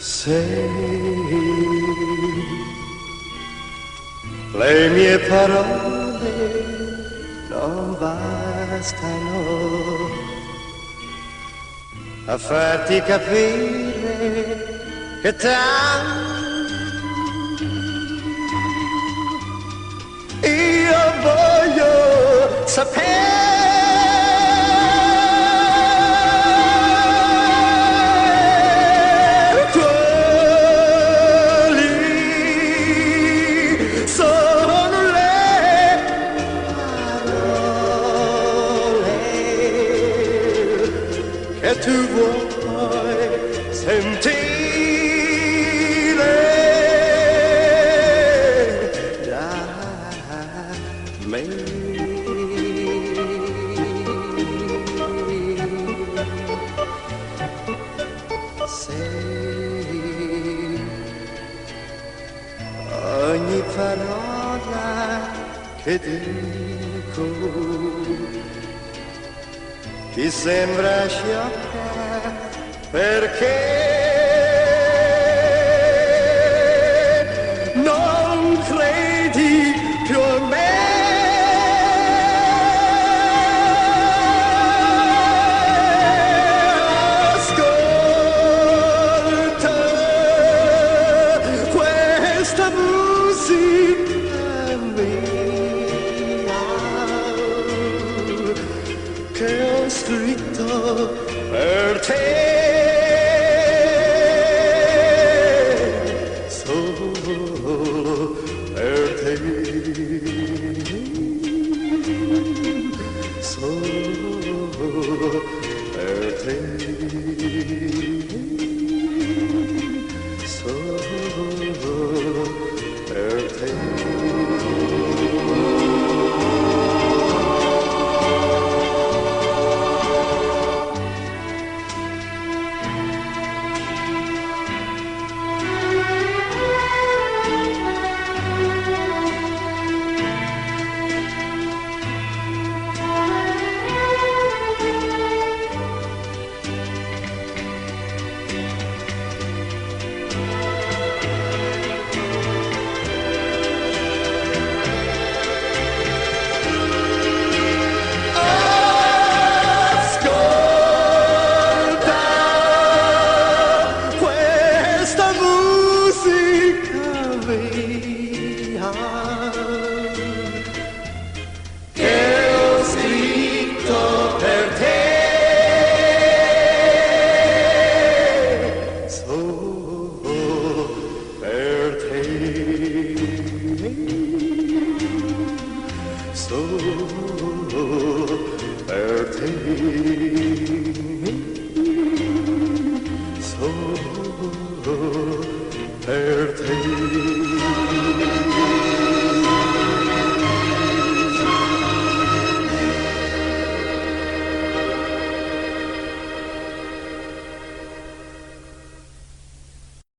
Se le mie parole non bastano a farti capire che io voglio sapere quali sono le parole che tu vuoi sentire da me. Se ogni parola che dico ti sembra sciocca perché non credi più a me. Ascolta questa musica mia che ho scritto per te.